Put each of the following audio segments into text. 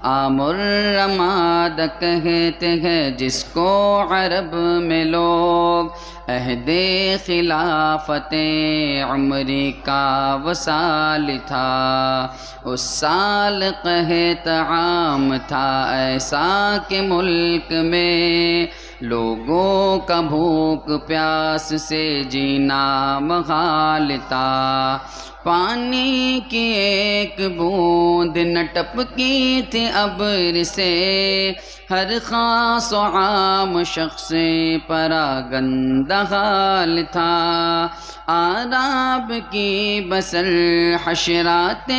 آمر رماد کہتے ہیں جس کو عرب میں لوگ، عہد خلافت عمری کا وصال تھا۔ اس سال قحط عام تھا ایسا کہ ملک میں لوگوں کا بھوک پیاس سے جینا محال تھا۔ پانی کی ایک بوند نہ ٹپکی تھی ابر سے، ہر خاص و عام شخص پراگندہ حال تھا۔ آراب کی بسر حشرات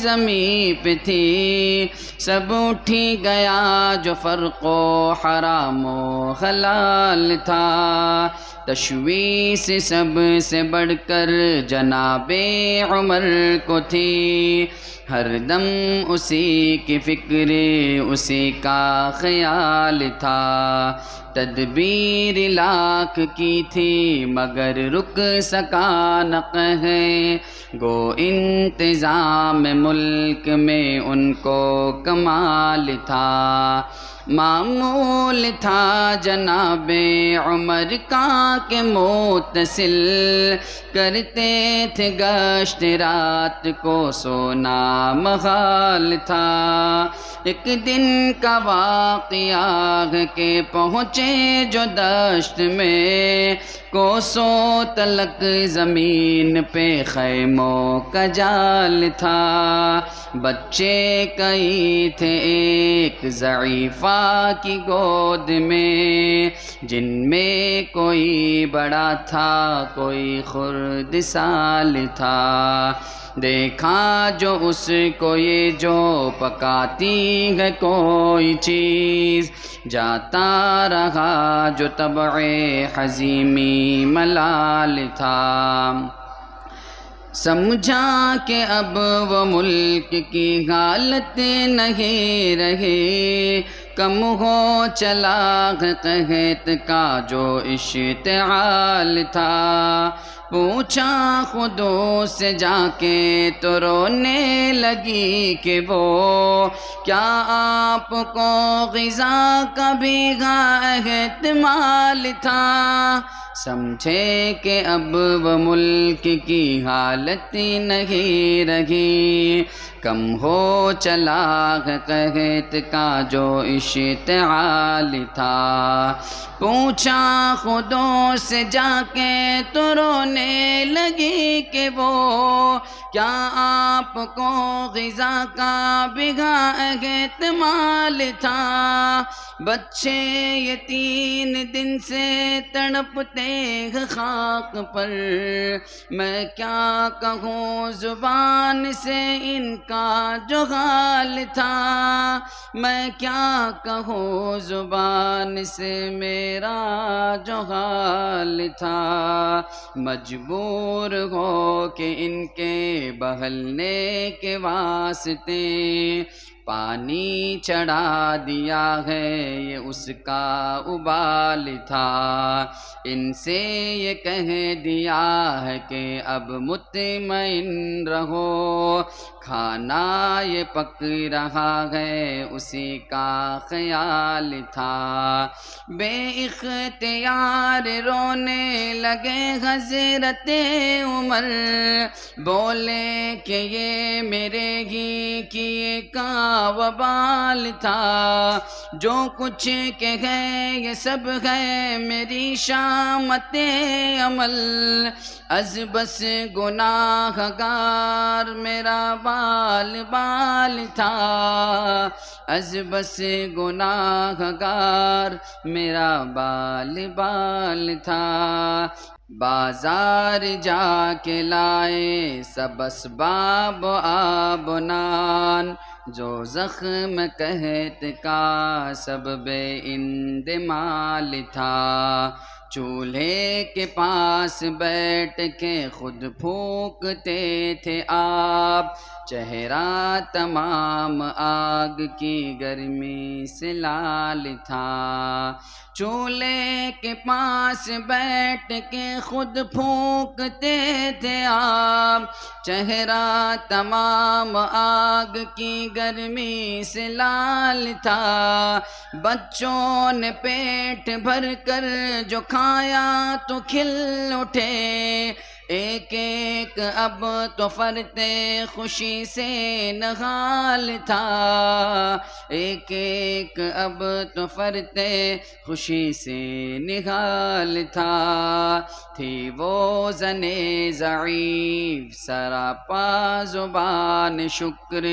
زمیں پہ تھی، سب اٹھی گیا جو فرق و حرام و حلال تھا۔ تشویش سب سے بڑھ کر جناب عمر کو تھی، ہر دم اسی کی فکر اسی کا خیال تھا۔ تدبیر لاکھ کی تھی مگر رک سکا نہ قہر، گو انتظام ملک میں ان کو کمال تھا۔ معمول تھا جناب عمر کا کہ متصل کرتے تھے گشت، رات کو سونا محال تھا۔ ایک دن کا واقعہ ہے کہ پہنچے جو دشت میں، کوسوں تلک زمین پہ خیموں کا جال تھا۔ بچے کئی تھے ایک ضعیفہ کی گود میں، جن میں کوئی بڑا تھا کوئی خرد سال تھا۔ دیکھا جو اس کو یہ جو پکاتی ہے کوئی چیز، جاتا رہا جو طبع حزیمی ملال تھا۔ سمجھا کہ اب وہ ملک کی حالت نہیں رہی، کم ہو چلا قحط کا جو اشتعال تھا۔ پوچھا خودوں سے جا کے تو رونے لگی کہ وہ کیا آپ کو غذا کا بھی احتمال تھا۔ سمجھے کہ اب وہ ملک کی حالت نہیں رہی، کم ہو چلا قحط کا جو اشتعال تھا۔ پوچھا خودوں سے جا کے تو رونے لگی کہ وہ کیا آپ کو غذا کا بھی احتمال تھا۔ بچے یہ 3 دن سے تڑپتے ہیں خاک پر، میں کیا کہوں زبان سے ان کا جو حال تھا۔ میں کیا کہوں زبان سے میرا جو حال تھا۔ مجبور ہو کہ ان کے بہلنے کے واسطے پانی چڑھا دیا ہے، یہ اس کا ابال تھا۔ ان سے یہ کہہ دیا ہے کہ اب مطمئن رہو، کھانا یہ پک رہا ہے اسی کا خیال تھا۔ بے اختیار رونے لگے حضرت عمر، بولے کہ یہ میرے ہی کیے کا وبال تھا۔ جو کچھ کہ ہے یہ سب ہے میری شامت عمل، از بس گناہ گار میرا بال بال تھا۔ از بس گناہ گار میرا بال بال تھا۔ بازار جا کے لائے سب اسباب آب و نان، جو زخم قحط کا سبب اندمال تھا۔ چولہے کے پاس بیٹھ کے خود پھونکتے تھے آپ، چہرہ تمام آگ کی گرمی سے لال تھا۔ چولہے کے پاس بیٹھ کے خود پھونکتے تھے آپ، چہرہ تمام آگ کی گرمی سے لال تھا۔ بچوں نے پیٹ بھر کر جو کھایا تو کھل اٹھے، ایک ایک اب تو فرتے خوشی سے نہال تھا، ایک ایک اب تو فرتے خوشی سے نہال تھا۔ تھی وہ زنے ضعیف سراپا زبان شکر،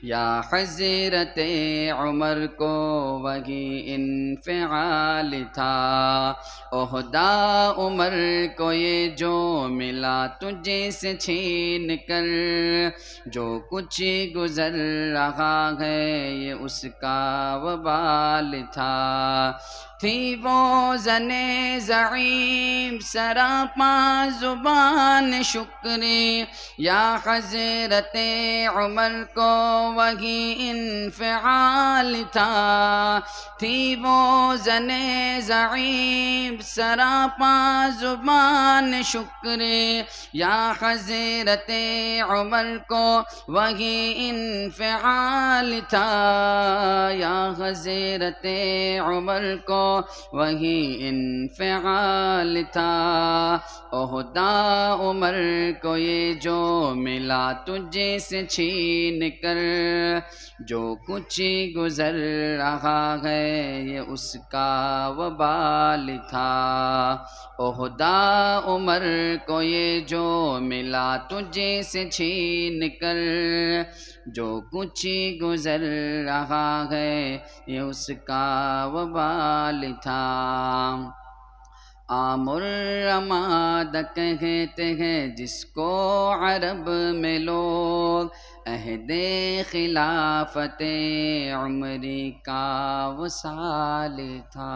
یا حضرت عمر کو وہی انفعال تھا۔ عہدہ عمر کو یہ جو ملا تجھے سے چھین کر، جو کچھ گزر رہا ہے یہ اس کا وبال تھا۔ تھی وہ زنے ضعیف سراپا زبان شکر، یا حضرت عمر کو وہی انفعال تھا۔ تھی وہ زنے ضعیف سراپا زبان شکر، یا حضرت عمر کو وہی انفعال تھا، یا حضرت عمر کو وہی انفعال تھا۔ عہدہ عمر کو یہ جو ملا تجھے سے چھین کر، جو کچھ گزر رہا ہے یہ اس کا وبال تھا۔ عہدہ عمر کو یہ جو ملا تجھے سے چھین کر، جو کچھ گزر رہا ہے یہ اس کا وبال تھا۔ عام الرماد کہتے ہیں جس کو عرب میں لوگ، عہد خلافت عمری کا وصال تھا۔